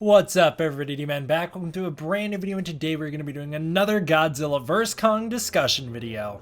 What's up everybody, D-Man back. Welcome to a brand new video, and today we're going to be doing another Godzilla vs. Kong discussion video.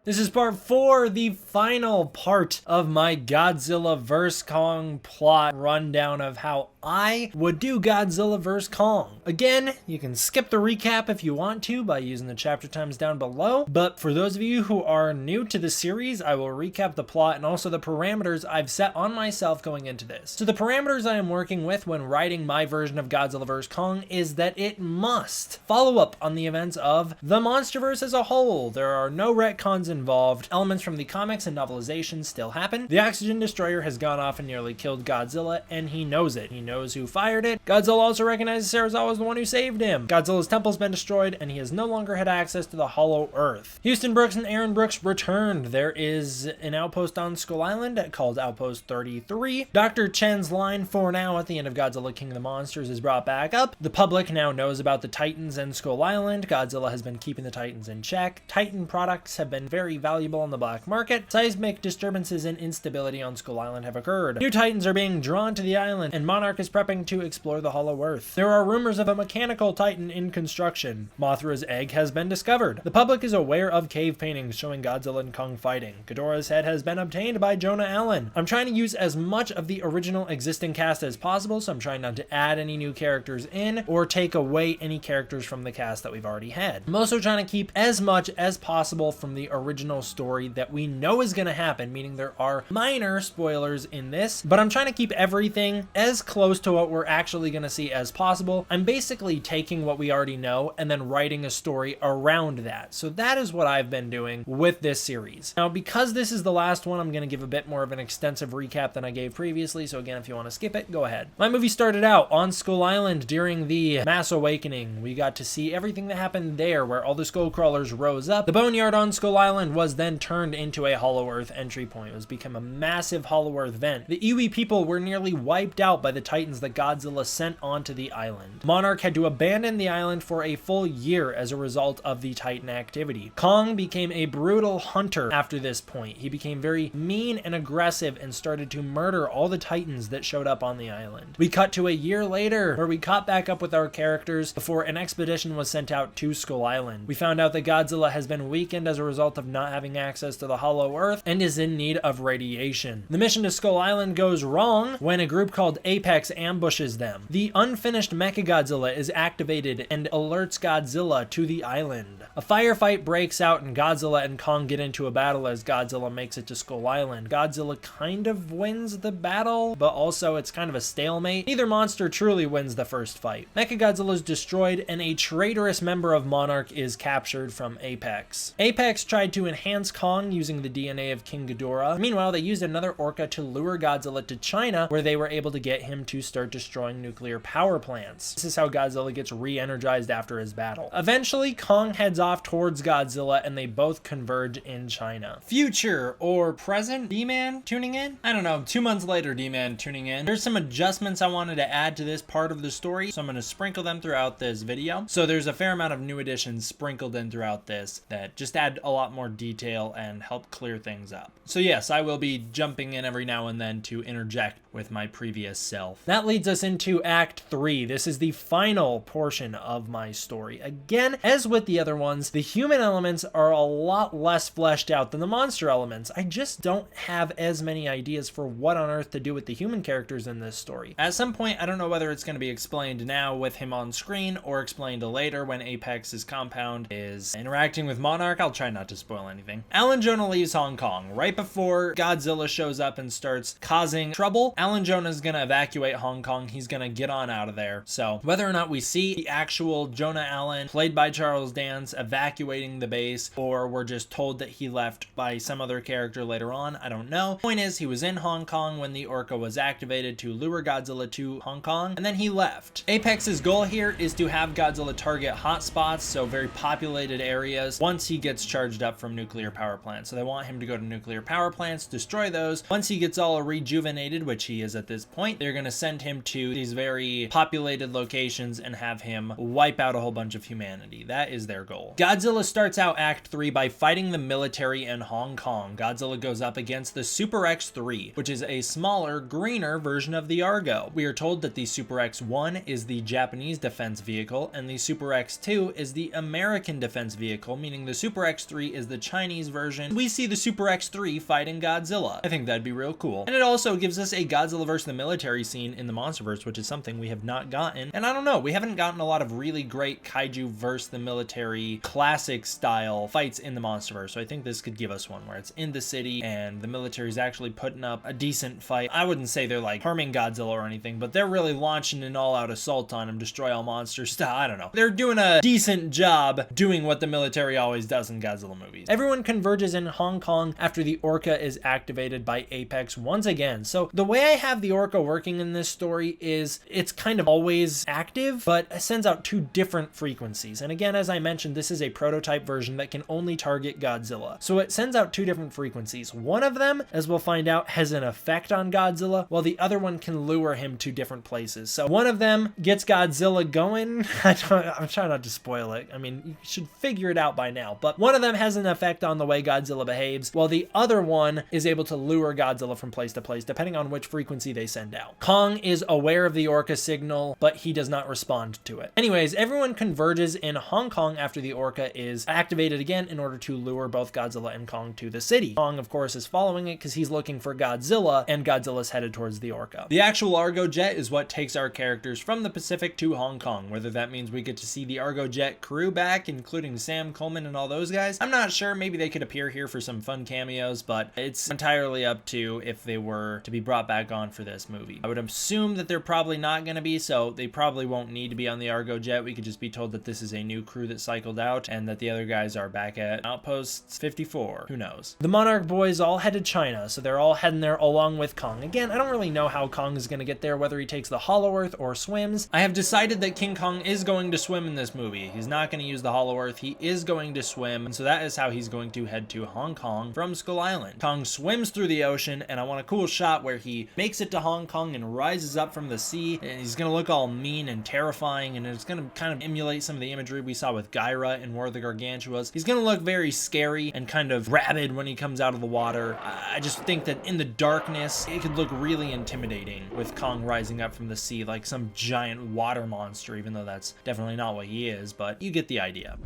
This is part 4, the final part of my Godzilla vs. Kong plot rundown of how I would do Godzilla vs. Kong. Again, you can skip the recap if you want to by using the chapter times down below, but for those of you who are new to the series, I will recap the plot and also the parameters I've set on myself going into this. So the parameters I am working with when writing my version of Godzilla vs. Kong is that it must follow up on the events of the MonsterVerse as a whole. There are no retcons involved. Elements from the comics and novelizations still happen. The oxygen destroyer has gone off and nearly killed Godzilla, and he knows it. He knows who fired it. Godzilla also recognizes Serizawa as the one who saved him. Godzilla's temple's been destroyed, and he has no longer had access to the Hollow Earth. Houston Brooks and Aaron Brooks returned. There is an outpost on Skull Island called Outpost 33. Dr. Chen's line for now at the end of Godzilla King of the Monsters is brought back up. The public now knows about the Titans and Skull Island. Godzilla has been keeping the Titans in check. Titan products have been very valuable on the black market. Seismic disturbances and instability on Skull Island have occurred. New Titans are being drawn to the island, and Monarch is prepping to explore the Hollow Earth. There are rumors of a mechanical Titan in construction. Mothra's egg has been discovered. The public is aware of cave paintings showing Godzilla and Kong fighting. Ghidorah's head has been obtained by Jonah Allen. I'm trying to use as much of the original existing cast as possible, so I'm trying not to add any new characters in or take away any characters from the cast that we've already had. I'm also trying to keep as much as possible from the original story that we know is going to happen, meaning there are minor spoilers in this, but I'm trying to keep everything as close to what we're actually going to see as possible. I'm basically taking what we already know and then writing a story around that. So that is what I've been doing with this series. Now, because this is the last one, I'm going to give a bit more of an extensive recap than I gave previously. So again, if you want to skip it, go ahead. My movie started out on Skull Island during the Mass Awakening. We got to see everything that happened there, where all the skull crawlers rose up. The boneyard on Skull Island was then turned into a Hollow Earth entry point. It was become a massive Hollow Earth vent. The Iwi people were nearly wiped out by the Titans that Godzilla sent onto the island. Monarch had to abandon the island for a full year as a result of the Titan activity. Kong became a brutal hunter after this point. He became very mean and aggressive and started to murder all the Titans that showed up on the island. We cut to a year later, where we caught back up with our characters before an expedition was sent out to Skull Island. We found out that Godzilla has been weakened as a result of not having access to the Hollow Earth and is in need of radiation. The mission to Skull Island goes wrong when a group called Apex ambushes them. The unfinished Mechagodzilla is activated and alerts Godzilla to the island. A firefight breaks out and Godzilla and Kong get into a battle as Godzilla makes it to Skull Island. Godzilla kind of wins the battle, but also it's kind of a stalemate. Neither monster truly wins the first fight. Mechagodzilla is destroyed and a traitorous member of Monarch is captured from Apex. Apex tried to enhance Kong using the DNA of King Ghidorah. Meanwhile, they used another orca to lure Godzilla to China, where they were able to get him to start destroying nuclear power plants. This is how Godzilla gets re-energized after his battle. Eventually, Kong heads off towards Godzilla and they both converge in China. Future or present D-Man tuning in? I don't know, 2 months later D-Man tuning in. There's some adjustments I wanted to add to this part of the story, so I'm going to sprinkle them throughout this video. So there's a fair amount of new additions sprinkled in throughout this that just add a lot more detail and help clear things up. So yes, I will be jumping in every now and then to interject with my previous self. That leads us into Act 3. This is the final portion of my story. Again, as with the other ones, the human elements are a lot less fleshed out than the monster elements. I just don't have as many ideas for what on earth to do with the human characters in this story. At some point, I don't know whether it's going to be explained now with him on screen or explained later when Apex's compound is interacting with Monarch. I'll try not to spoil anything. Alan Jonah leaves Hong Kong right before Godzilla shows up and starts causing trouble. Alan Jonah's gonna evacuate Hong Kong. He's gonna get on out of there. So whether or not we see the actual Jonah Allen, played by Charles Dance, evacuating the base, or we're just told that he left by some other character later on, I don't know. Point is, he was in Hong Kong when the orca was activated to lure Godzilla to Hong Kong, and then he left. Apex's goal here is to have Godzilla target hotspots, so very populated areas, once he gets charged up from nuclear power plants. So they want him to go to nuclear power plants, destroy those. Once he gets all rejuvenated, which he is at this point, they're going to send him to these very populated locations and have him wipe out a whole bunch of humanity. That is their goal. Godzilla starts out Act 3 by fighting the military in Hong Kong. Godzilla goes up against the Super X3, which is a smaller, greener version of the Argo. We are told that the Super X1 is the Japanese defense vehicle, and the Super X2 is the American defense vehicle, meaning the Super X3 is the Chinese version. We see the Super X3 fighting Godzilla. I think that'd be real cool. And it also gives us a Godzilla vs. the military scene in the MonsterVerse, which is something we have not gotten. And I don't know, we haven't gotten a lot of really great kaiju versus the military classic style fights in the MonsterVerse. So I think this could give us one where it's in the city and the military is actually putting up a decent fight. I wouldn't say they're like harming Godzilla or anything, but they're really launching an all-out assault on him, destroy all monsters style. I don't know. They're doing a decent job doing what the military always does in Godzilla movies. Everyone converges in Hong Kong after the Orca is activated by Apex once again. So the way I have the Orca working in this story is it's kind of always active, but sends out two different frequencies. And again, as I mentioned, this is a prototype version that can only target Godzilla. So it sends out two different frequencies. One of them, as we'll find out, has an effect on Godzilla, while the other one can lure him to different places. So one of them gets Godzilla going. I'm trying not to spoil it. I mean, you should figure it out by now, but one of them has an effect on the way Godzilla behaves, while the other one is able to lure Godzilla from place to place, depending on which frequency they send out. Kong is aware of the Orca signal, but he does not respond to it. Anyways, everyone converges in Hong Kong after the Orca is activated again in order to lure both Godzilla and Kong to the city. Kong, of course, is following it because he's looking for Godzilla, and Godzilla's headed towards the Orca. The actual Argo jet is what takes our characters from the Pacific to Hong Kong. Whether that means we get to see the Argo jet crew back, including Sam Coleman and all those guys, I'm not sure. Maybe they could appear here for some fun cameos, but it's entirely up to if they were to be brought back on for this movie. I would assume that they're probably not going to be, so they probably won't need to be on the Argo jet. We could just be told that this is a new crew that cycled out and that the other guys are back at Outpost 54. Who knows? The Monarch boys all head to China, so they're all heading there along with Kong. Again, I don't really know how Kong is going to get there, whether he takes the Hollow Earth or swims. I have decided that King Kong is going to swim in this movie. He's not going to use the Hollow Earth. He is going to swim, and so that is how he's going to head to Hong Kong from Skull Island. Kong swims through the ocean, and I want a cool shot where he makes it to Hong Kong and rises up from the sea, and he's going to look all mean and terrifying, and it's going to kind of emulate some of the imagery we saw with Gyra in War of the Gargantuas. He's going to look very scary and kind of rabid when he comes out of the water. I just think that in the darkness, it could look really intimidating with Kong rising up from the sea like some giant water monster, even though that's definitely not what he is, but you get the idea.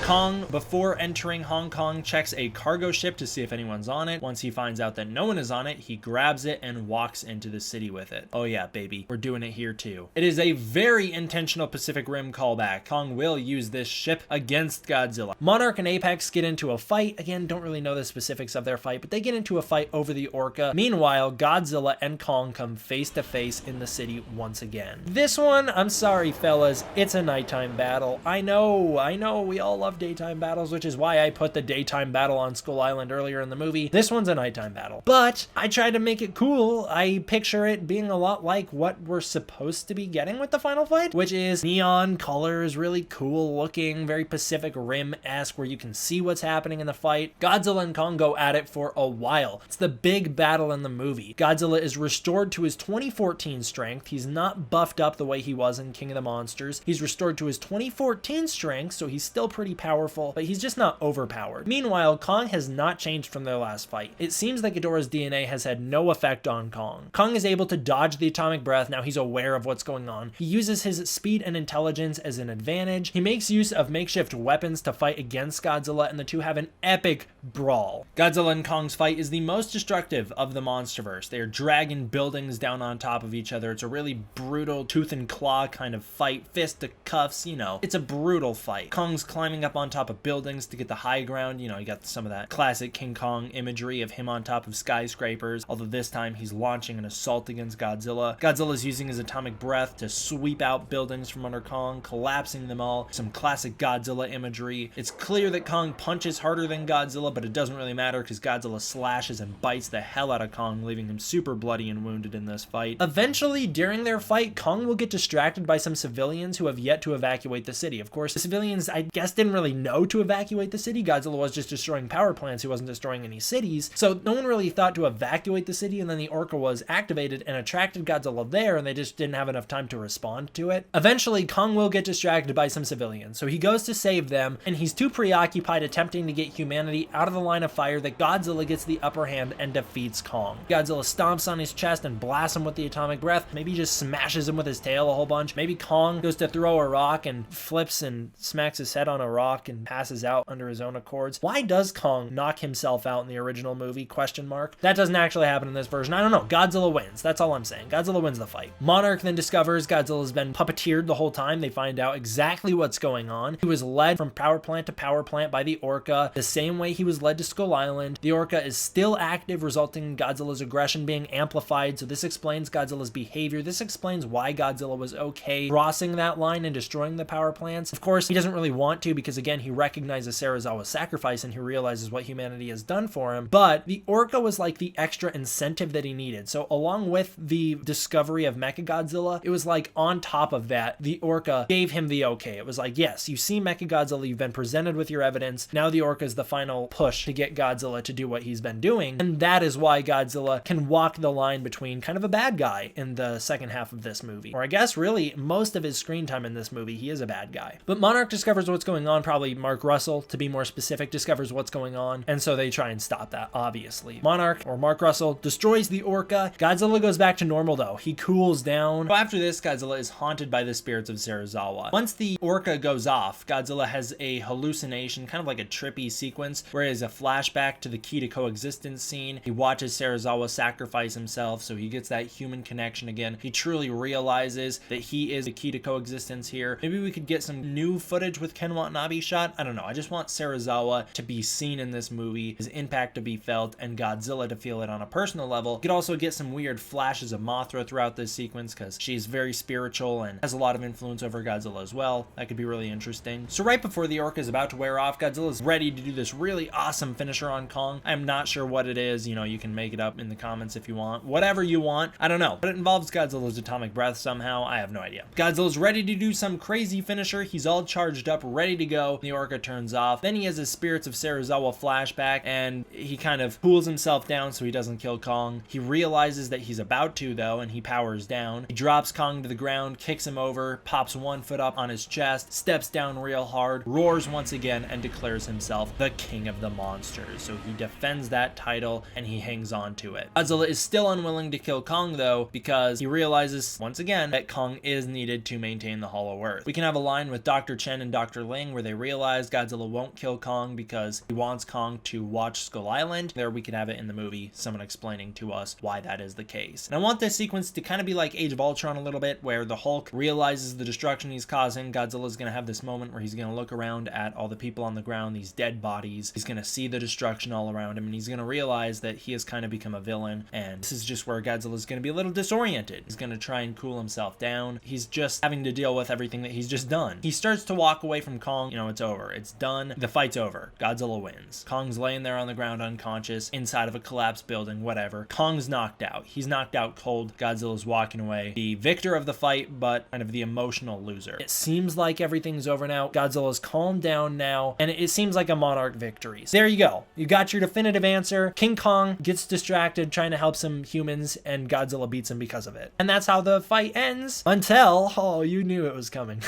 Kong, before entering Hong Kong, checks a cargo ship to see if anyone's on it. Once he finds out that no one is on it, he grabs it and walks into the city with it. Oh yeah, baby, we're doing it here too. It is a very intentional Pacific Rim callback. Kong will use this ship against Godzilla. Monarch and Apex get into a fight. Again, don't really know the specifics of their fight, but they get into a fight over the Orca. Meanwhile, Godzilla and Kong come face to face in the city once again. This one, I'm sorry fellas, it's a nighttime battle. I know, we all love daytime battles, which is why I put the daytime battle on Skull Island earlier in the movie. This one's a nighttime battle, but I tried to make it cool. I picture it being a lot like what we're supposed to be getting with the final fight, which is neon colors, really cool looking, very Pacific Rim-esque, where you can see what's happening in the fight. Godzilla and Kong go at it for a while. It's the big battle in the movie. Godzilla is restored to his 2014 strength. He's not buffed up the way he was in King of the Monsters. He's restored to his 2014 strength, so he's still pretty powerful, but he's just not overpowered. Meanwhile, Kong has not changed from their last fight. It seems that Ghidorah's DNA has had no effect on Kong. Kong is able to dodge the atomic breath. Now he's aware of what's going on. He uses his speed and intelligence as an advantage. He makes use of makeshift weapons to fight against Godzilla, and the two have an epic brawl. Godzilla and Kong's fight is the most destructive of the MonsterVerse. They are dragging buildings down on top of each other. It's a really brutal tooth and claw kind of fight, fist to cuffs, you know. It's a brutal fight. Kong's climbing up up on top of buildings to get the high ground. You know, you got some of that classic King Kong imagery of him on top of skyscrapers, although this time he's launching an assault against Godzilla. Godzilla's using his atomic breath to sweep out buildings from under Kong, collapsing them all. Some classic Godzilla imagery. It's clear that Kong punches harder than Godzilla, but it doesn't really matter because Godzilla slashes and bites the hell out of Kong, leaving him super bloody and wounded in this fight. Eventually, during their fight, Kong will get distracted by some civilians who have yet to evacuate the city. Of course, the civilians, I guess, didn't really know to evacuate the city. Godzilla was just destroying power plants. He wasn't destroying any cities. So no one really thought to evacuate the city, and then the Orca was activated and attracted Godzilla there, and they just didn't have enough time to respond to it. Eventually, Kong will get distracted by some civilians, so he goes to save them, and he's too preoccupied attempting to get humanity out of the line of fire that Godzilla gets the upper hand and defeats Kong. Godzilla stomps on his chest and blasts him with the atomic breath. Maybe he just smashes him with his tail a whole bunch. Maybe Kong goes to throw a rock and flips and smacks his head on a rock and passes out under his own accords. Why does Kong knock himself out in the original movie? Question mark. That doesn't actually happen in this version. I don't know. Godzilla wins. That's all I'm saying. Godzilla wins the fight. Monarch then discovers Godzilla's been puppeteered the whole time. They find out exactly what's going on. He was led from power plant to power plant by the Orca, the same way he was led to Skull Island. The Orca is still active, resulting in Godzilla's aggression being amplified, so this explains Godzilla's behavior. This explains why Godzilla was okay crossing that line and destroying the power plants. Of course, he doesn't really want to because, again, he recognizes Serizawa's sacrifice and he realizes what humanity has done for him, but the Orca was like the extra incentive that he needed. So along with the discovery of Mechagodzilla, it was like on top of that, the Orca gave him the okay. It was like, yes, you see Mechagodzilla, you've been presented with your evidence. Now the Orca is the final push to get Godzilla to do what he's been doing. And that is why Godzilla can walk the line between kind of a bad guy in the second half of this movie. Or I guess really most of his screen time in this movie, he is a bad guy. But Monarch discovers what's going on, probably Mark Russell, to be more specific, discovers what's going on. And so they try and stop that, obviously. Monarch, or Mark Russell, destroys the Orca. Godzilla goes back to normal though. He cools down. So after this, Godzilla is haunted by the spirits of Serizawa. Once the Orca goes off, Godzilla has a hallucination, kind of like a trippy sequence, where he has a flashback to the key to coexistence scene. He watches Serizawa sacrifice himself, so he gets that human connection again. He truly realizes that he is the key to coexistence here. Maybe we could get some new footage with Ken Watanabe shot. I don't know. I just want Serizawa to be seen in this movie, his impact to be felt, and Godzilla to feel it on a personal level. You could also get some weird flashes of Mothra throughout this sequence because she's very spiritual and has a lot of influence over Godzilla as well. That could be really interesting. So right before the Orca is about to wear off, Godzilla's ready to do this really awesome finisher on Kong. I'm not sure what it is. You know, you can make it up in the comments if you want. Whatever you want. I don't know. But it involves Godzilla's atomic breath somehow. I have no idea. Godzilla's ready to do some crazy finisher. He's all charged up, ready to go. The Orca turns off. Then he has his Spirits of Serizawa flashback and he kind of cools himself down so he doesn't kill Kong. He realizes that he's about to though, and he powers down. He drops Kong to the ground, kicks him over, pops one foot up on his chest, steps down real hard, roars once again, and declares himself the king of the monsters. So he defends that title and he hangs on to it. Godzilla is still unwilling to kill Kong though, because he realizes once again that Kong is needed to maintain the Hollow Earth. We can have a line with Dr. Chen and Dr. Ling where they realize Godzilla won't kill Kong because he wants Kong to watch Skull Island. There we can have it in the movie, someone explaining to us why that is the case. And I want this sequence to kind of be like Age of Ultron a little bit, where the Hulk realizes the destruction he's causing. Godzilla's going to have this moment where he's going to look around at all the people on the ground, these dead bodies. He's going to see the destruction all around him, and he's going to realize that he has kind of become a villain, and this is just where Godzilla's going to be a little disoriented. He's going to try and cool himself down. He's just having to deal with everything that he's just done. He starts to walk away from Kong. You know, it's over. It's done. The fight's over. Godzilla wins. Kong's laying there on the ground unconscious, inside of a collapsed building, whatever. Kong's knocked out. He's knocked out cold. Godzilla's walking away. The victor of the fight, but kind of the emotional loser. It seems like everything's over now. Godzilla's calmed down now, and it seems like a Monarch victory. So there you go. You got your definitive answer. King Kong gets distracted trying to help some humans, and Godzilla beats him because of it. And that's how the fight ends until, oh, you knew it was coming.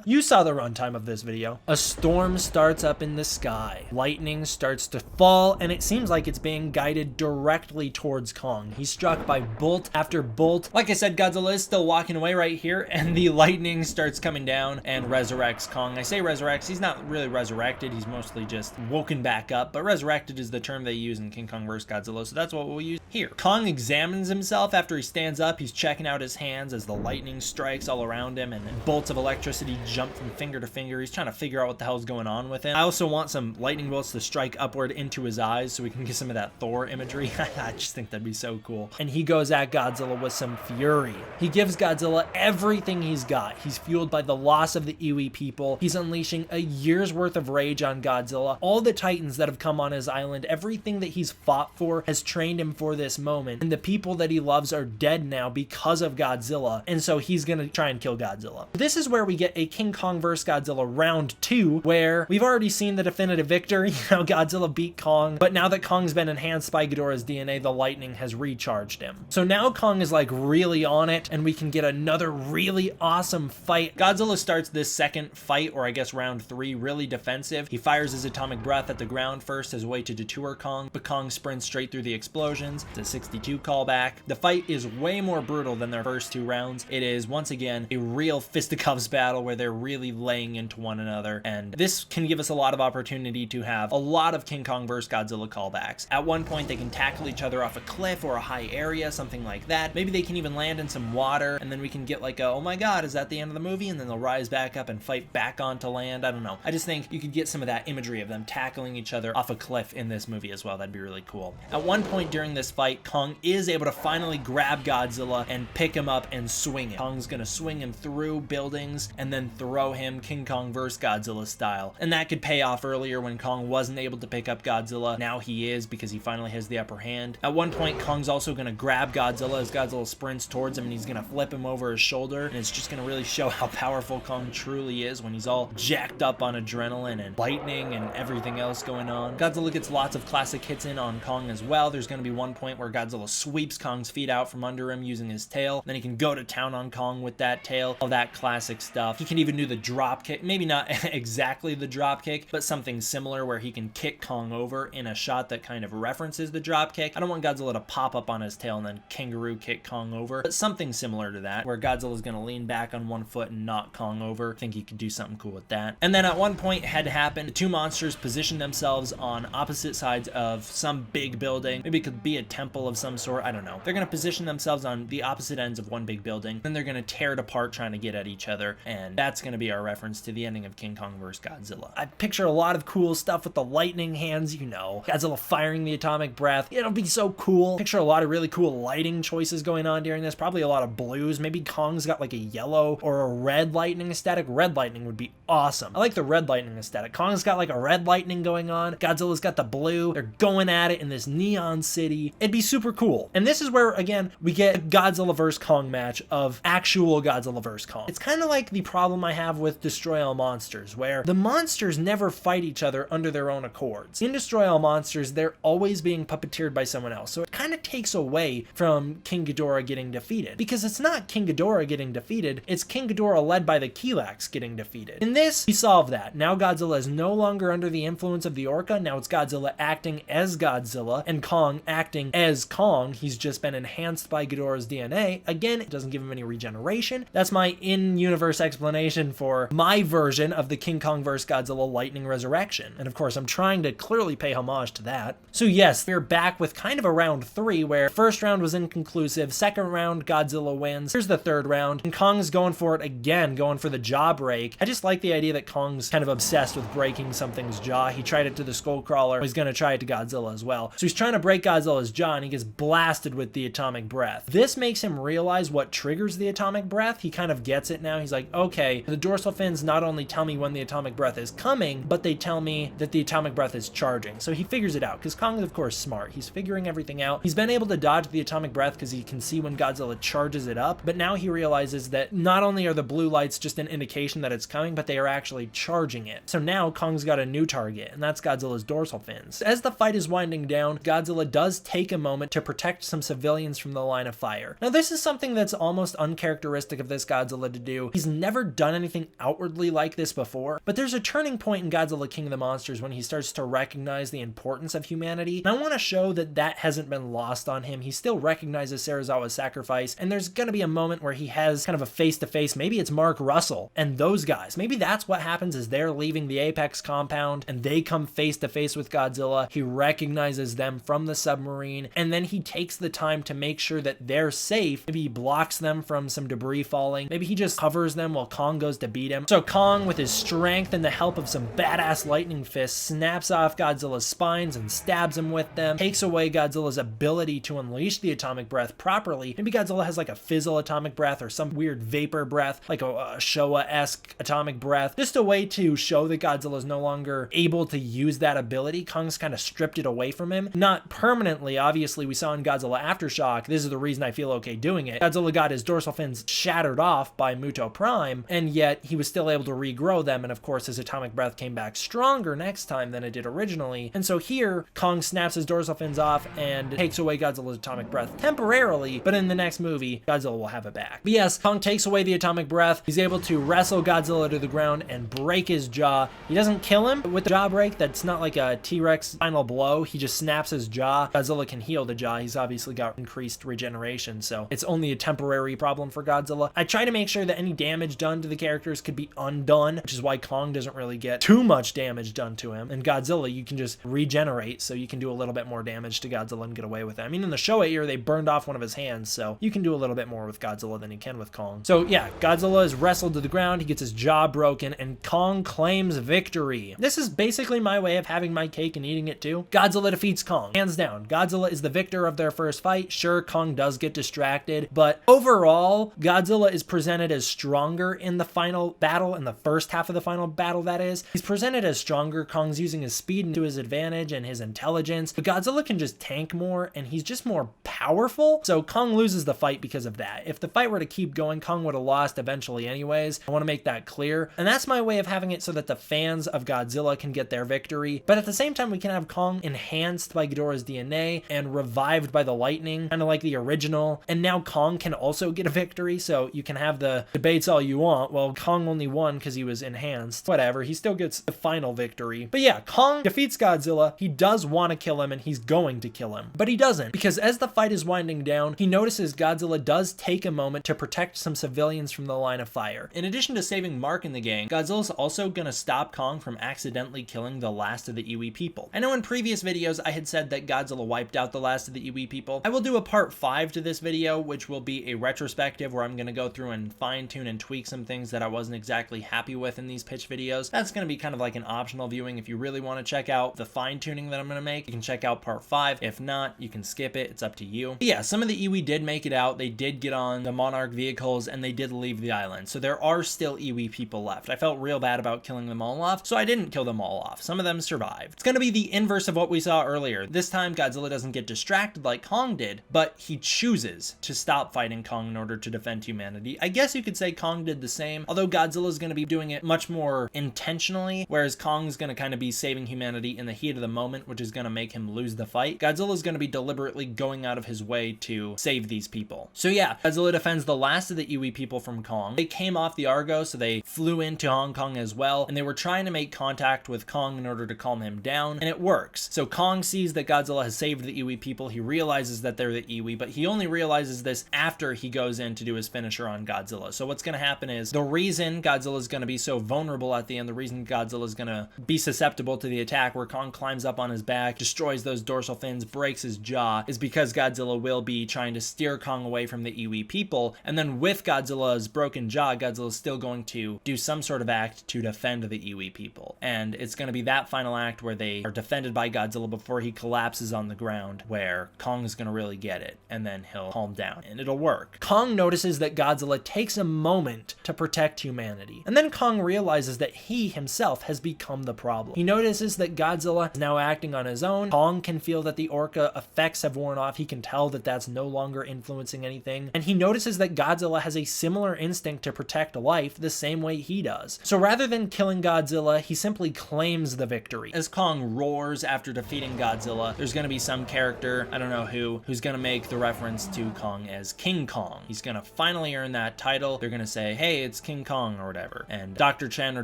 You saw the runtime of this video. A storm starts up in the sky. Lightning starts to fall, and it seems like it's being guided directly towards Kong. He's struck by bolt after bolt. Like I said, Godzilla is still walking away right here, and the lightning starts coming down and resurrects Kong. I say resurrects, he's not really resurrected, he's mostly just woken back up, but resurrected is the term they use in King Kong vs. Godzilla, so that's what we'll use here. Kong examines himself after he stands up. He's checking out his hands as the lightning strikes all around him, and bolts of electricity jump from finger to finger. He's trying kind of figure out what the hell's going on with him. I also want some lightning bolts to strike upward into his eyes so we can get some of that Thor imagery. I just think that'd be so cool. And he goes at Godzilla with some fury. He gives Godzilla everything he's got. He's fueled by the loss of the Iwi people. He's unleashing a year's worth of rage on Godzilla. All the titans that have come on his island, everything that he's fought for has trained him for this moment. And the people that he loves are dead now because of Godzilla. And so he's gonna try and kill Godzilla. This is where we get a King Kong vs. Godzilla round 2, where we've already seen the definitive victor. Godzilla beat Kong, but now that Kong's been enhanced by Ghidorah's DNA, the lightning has recharged him. So now Kong is like really on it, and we can get another really awesome fight. Godzilla starts this second fight, or I guess round 3, really defensive. He fires his atomic breath at the ground first as a way to deter Kong, but Kong sprints straight through the explosions. It's a 62 callback. The fight is way more brutal than their first 2 rounds. It is, once again, a real fisticuffs battle where they're really laying into one another, and this can give us a lot of opportunity to have a lot of King Kong vs. Godzilla callbacks. At one point, they can tackle each other off a cliff or a high area, something like that. Maybe they can even land in some water, and then we can get like a, oh my god, is that the end of the movie? And then they'll rise back up and fight back onto land. I don't know. I just think you could get some of that imagery of them tackling each other off a cliff in this movie as well. That'd be really cool. At one point during this fight, Kong is able to finally grab Godzilla and pick him up and swing him. Kong's gonna swing him through buildings and then throw him King Kong vs. Godzilla style. And that could pay off earlier when Kong wasn't able to pick up Godzilla. Now he is, because he finally has the upper hand. At one point, Kong's also gonna grab Godzilla as Godzilla sprints towards him, and he's gonna flip him over his shoulder, and it's just gonna really show how powerful Kong truly is when he's all jacked up on adrenaline and lightning and everything else going on. Godzilla gets lots of classic hits in on Kong as well. There's gonna be one point where Godzilla sweeps Kong's feet out from under him using his tail. Then he can go to town on Kong with that tail. All that classic stuff. He can even do the drop kick. Maybe not exactly the drop kick, but something similar where he can kick Kong over in a shot that kind of references the drop kick. I don't want Godzilla to pop up on his tail and then kangaroo kick Kong over, but something similar to that, where Godzilla's gonna lean back on one foot and knock Kong over. I think he could do something cool with that. And then at one point, it had to happen. The 2 monsters position themselves on opposite sides of some big building. Maybe it could be a temple of some sort. I don't know. They're gonna position themselves on the opposite ends of one big building. Then they're gonna tear it apart trying to get at each other. And that's gonna be our reference to the ending of King Kong vs. Godzilla. I picture a lot of cool stuff with the lightning hands, Godzilla firing the atomic breath. It'll be so cool. Picture a lot of really cool lighting choices going on during this. Probably a lot of blues. Maybe Kong's got like a yellow or a red lightning aesthetic. Red lightning would be awesome. I like the red lightning aesthetic. Kong's got like a red lightning going on. Godzilla's got the blue. They're going at it in this neon city. It'd be super cool. And this is where, again, we get a Godzilla vs. Kong match of actual Godzilla vs. Kong. It's kind of like the problem I have with Destroy All Monsters, where the monsters never fight each other under their own accords. In Destroy All Monsters, they're always being puppeteered by someone else. So it kind of takes away from King Ghidorah getting defeated. Because it's not King Ghidorah getting defeated, it's King Ghidorah led by the Kilax getting defeated. In this, we solve that. Now Godzilla is no longer under the influence of the Orca. Now it's Godzilla acting as Godzilla and Kong acting as Kong. He's just been enhanced by Ghidorah's DNA. Again, it doesn't give him any regeneration. That's my in-universe explanation for my version of the King Kong vs. Godzilla lightning resurrection. And of course, I'm trying to clearly pay homage to that. So yes, we're back with kind of a round 3 where first round was inconclusive, second round Godzilla wins. Here's the third round, and Kong's going for it again, going for the jaw break. I just like the idea that Kong's kind of obsessed with breaking something's jaw. He tried it to the Skullcrawler. He's gonna try it to Godzilla as well. So he's trying to break Godzilla's jaw, and he gets blasted with the atomic breath. This makes him realize what triggers the atomic breath. He kind of gets it now. He's like, okay, the dorsal fins not only tell me when the atomic breath is coming, but they tell me that the atomic breath is charging. So he figures it out, because Kong is of course smart. He's figuring everything out. He's been able to dodge the atomic breath because he can see when Godzilla charges it up, but now he realizes that not only are the blue lights just an indication that it's coming, but they are actually charging it. So now Kong's got a new target, and that's Godzilla's dorsal fins. As the fight is winding down, Godzilla does take a moment to protect some civilians from the line of fire. Now this is something that's almost uncharacteristic of this Godzilla to do. He's never done anything outwardly like this before, but there's a turning point in Godzilla King of the Monsters when he starts to recognize the importance of humanity, and I want to show that that hasn't been lost on him. He still recognizes Serizawa's sacrifice, and there's gonna be a moment where he has kind of a face-to-face, maybe it's Mark Russell and those guys. Maybe that's what happens is they're leaving the Apex compound and they come face-to-face with Godzilla. He recognizes them from the submarine, and then he takes the time to make sure that they're safe. Maybe he blocks them from some debris falling. Maybe he just covers them while Kong goes to beat him. So Kong, with his strength and the help of some badass lightning fists, snaps off Godzilla's spines and stabs him with them, takes away Godzilla's ability to unleash the atomic breath properly. Maybe Godzilla has like a fizzle atomic breath or some weird vapor breath, like a Showa-esque atomic breath, just a way to show that Godzilla is no longer able to use that ability. Kong's kind of stripped it away from him. Not permanently, obviously. We saw in Godzilla Aftershock, this is the reason I feel okay doing it. Godzilla got his dorsal fins shattered off by Muto Prime, and yet he was still able to regrow them, and of course his atomic breath came back stronger next time than it did originally. And so here, Kong snaps his dorsal fins off and takes away Godzilla's atomic breath temporarily, but in the next movie, Godzilla will have it back. But yes, Kong takes away the atomic breath. He's able to wrestle Godzilla to the ground and break his jaw. He doesn't kill him with the jaw break. That's not like a T-Rex final blow. He just snaps his jaw. Godzilla can heal the jaw. He's obviously got increased regeneration, so it's only a temporary problem for Godzilla. I try to make sure that any damage done to the characters could be undone, which is why Kong doesn't really get too much damage done to him. And Godzilla, you can just regenerate, so you can do a little bit more damage to Godzilla and get away with it. I mean, in the Showa era, they burned off one of his hands, so you can do a little bit more with Godzilla than you can with Kong. So yeah, Godzilla is wrestled to the ground, he gets his jaw broken, and Kong claims victory. This is basically my way of having my cake and eating it too. Godzilla defeats Kong, hands down. Godzilla is the victor of their first fight. Sure, Kong does get distracted, but overall, Godzilla is presented as stronger in the final battle, in the first half of the final battle, that is. He's presented as stronger. Kong's using his speed to his advantage and his intelligence, but Godzilla can just tank more, and he's just more powerful. So Kong loses the fight because of that. If the fight were to keep going, Kong would have lost eventually anyways. I want to make that clear. And that's my way of having it so that the fans of Godzilla can get their victory. But at the same time, we can have Kong enhanced by Ghidorah's DNA and revived by the lightning, kind of like the original. And now Kong can also get a victory. So you can have the debates all you want. Well, Kong only won because he was enhanced. Whatever. He still gets the final victory. But yeah, Kong defeats Godzilla. He does want to kill him, and he's going to kill him. But he doesn't, because as the fight is winding down, he notices Godzilla does take a moment to protect some civilians from the line of fire. In addition to saving Mark and the gang, Godzilla's also gonna stop Kong from accidentally killing the last of the Iwi people. I know in previous videos I had said that Godzilla wiped out the last of the Iwi people. I will do a part 5 to this video, which will be a retrospective where I'm gonna go through and fine-tune and tweak some things that I wasn't exactly happy with in these pitch videos. That's gonna be kind of like an optional viewing. If you really want to check out the fine-tuning that I'm gonna make, you can check out part 5. If not, you can skip it. It's up to you. But yeah, some of the Iwi did make it out. They did get on the Monarch vehicles, and they did leave the island. So there are still Iwi people left. I felt real bad about killing them all off, so I didn't kill them all off. Some of them survived. It's gonna be the inverse of what we saw earlier. This time, Godzilla doesn't get distracted like Kong did, but he chooses to stop fighting Kong in order to defend humanity. I guess you could say Kong did the same, although Godzilla's gonna be doing it much more intentionally, whereas Kong's gonna kind of be saving humanity in the heat of the moment, which is gonna make him lose the fight. Godzilla's gonna be deliberately going out of his way to save these people. So yeah, Godzilla defends the last of the Iwi people from Kong. They came off the Argo, so they flew into Hong Kong as well, and they were trying to make contact with Kong in order to calm him down, and it works. So Kong sees that Godzilla has saved the Iwi people. He realizes that they're the Iwi, but he only realizes this after he goes in to do his finisher on Godzilla. So what's gonna happen is, the reason Godzilla's gonna be so vulnerable at the end, the reason Godzilla's gonna be susceptible to the attack where Kong climbs up on his back, destroys those dorsal fins, breaks his jaw, is because Godzilla will be trying to steer Kong away from the Iwi people, and then with Godzilla's broken jaw, Godzilla's still going to do some sort of act to defend the Iwi people. And it's going to be that final act where they are defended by Godzilla before he collapses on the ground, where Kong is going to really get it, and then he'll calm down, and it'll work. Kong notices that Godzilla takes a moment to protect humanity, and then Kong realizes that he himself has become the problem. He notices that Godzilla is now acting on his own. Kong can feel that the Orca effects have worn off. He can tell that that's no longer influencing anything, and he notices that Godzilla has a similar instinct to protect life the same way he does. So rather than killing Godzilla, he simply claims the victory. As Kong roars after defeating Godzilla, there's gonna be some character, I don't know who's gonna make the reference to Kong as King Kong. He's gonna finally earn that title. They're gonna say, hey, it's King Kong or whatever. And Dr. Chen or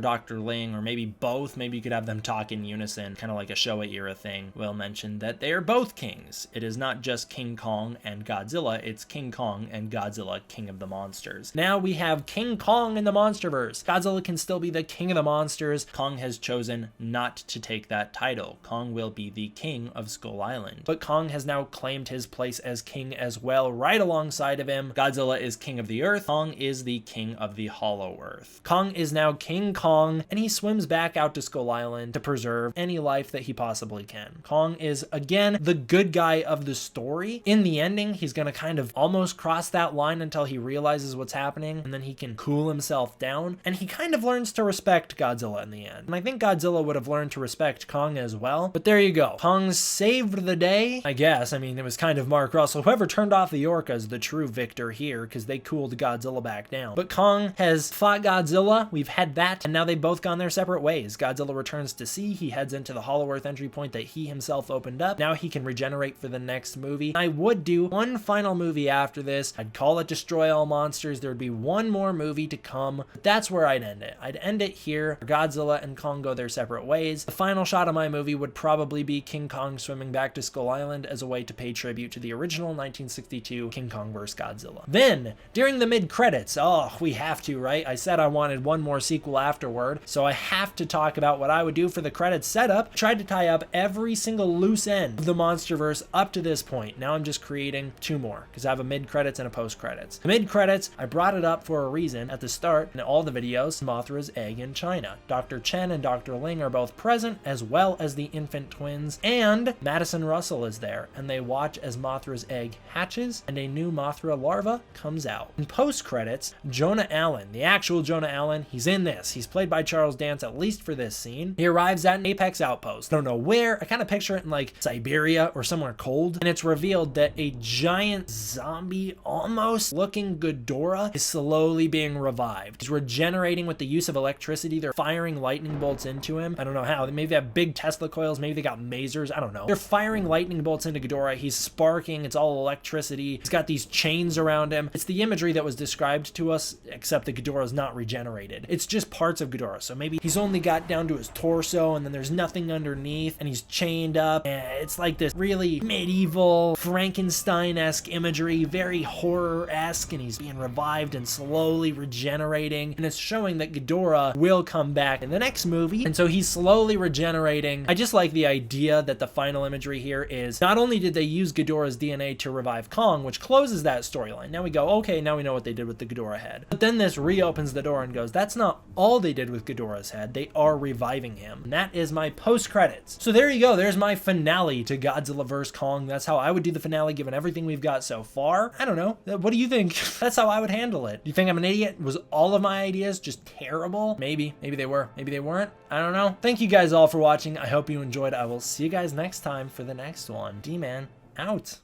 Dr. Ling, or maybe both, maybe you could have them talk in unison, kind of like a Showa era thing, will mention that they are both kings. It is not just King Kong and Godzilla, it's King Kong and Godzilla, King of the Monsters. Now we have King Kong in the Monsterverse. Godzilla can still be the king of the monsters. Kong has chosen not to take that title. Kong will be the king of Skull Island. But Kong has now claimed his place as king as well, right alongside of him. Godzilla is king of the earth. Kong is the king of the Hollow Earth. Kong is now now King Kong, and he swims back out to Skull Island to preserve any life that he possibly can. Kong is, again, the good guy of the story. In the ending, he's gonna kind of almost cross that line until he realizes what's happening, and then he can cool himself down, and he kind of learns to respect Godzilla in the end. And I think Godzilla would have learned to respect Kong as well, but there you go. Kong saved the day, I guess. I mean, it was kind of Mark Russell. Whoever turned off the orcas, the true victor here, because they cooled Godzilla back down. But Kong has fought Godzilla, we've had that, and now they've both gone their separate ways. Godzilla returns to sea, he heads into the Hollow Earth entry point that he himself opened up. Now he can regenerate for the next movie. I would do one final movie after this. I'd call it Destroy All Monsters. There would be one more movie to come, but that's where I'd end it. I'd end it here. Godzilla and Kong go their separate ways. The final shot of my movie would probably be King Kong swimming back to Skull Island as a way to pay tribute to the original 1962 King Kong vs. Godzilla. Then, during the mid-credits, oh, we have to, right? I said I wanted one more sequel afterward, so I have to talk about what I would do for the credits setup. I tried to tie up every single loose end of the MonsterVerse up to this point. Now I'm just creating two more, because I have a mid-credits and a post-credits. The mid-credits, I brought it up for a reason. At the start, in all the videos, Mothra's egg in China. Dr. Chen and Dr. Ling are both present, as well as the infant twins, and Madison Russell is there, and they watch as Mothra's egg hatches, and a new Mothra larva comes out. In post-credits, Jonah Allen, the actual Jonah Allen, he's in this. He's played by Charles Dance, at least for this scene. He arrives at an Apex outpost. I don't know where. I kind of picture it in like Siberia or somewhere cold, and it's revealed that a giant zombie almost looking Ghidorah is slowly being revived. He's regenerating with the use of electricity. They're firing lightning bolts into him. I don't know how. Maybe they have big Tesla coils. Maybe they got masers. I don't know. They're firing lightning bolts into Ghidorah. He's sparking. It's all electricity. He's got these chains around him. It's the imagery that was described to us, except that Ghidorah is not regenerated. It's just parts of Ghidorah. So maybe he's only got down to his torso, and then there's nothing underneath, and he's chained up. And it's like this really medieval Frankenstein-esque imagery, very horror-esque, and he's being revived and slowly regenerating, and it's showing that Ghidorah will come back in the next movie, and so he's slowly regenerating. I just like the idea that the final imagery here is not only did they use Ghidorah's DNA to revive Kong, which closes that storyline. Now we go, okay, now we know what they did with the Ghidorah head. But then this reopens the door and goes, that's not all they did with Ghidorah's head. They are reviving him. And that is my post-credits. So there you go. There's my finale to Godzilla vs. Kong. That's how I would do the finale given everything we've got so far. I don't know. What do you think? That's how I would handle it. Do you think I'm an idiot? Was all of my ideas just terrible? Maybe. Maybe they were. Maybe they weren't. I don't know. Thank you guys all for watching. I hope you enjoyed. I will see you guys next time for the next one. D-Man out.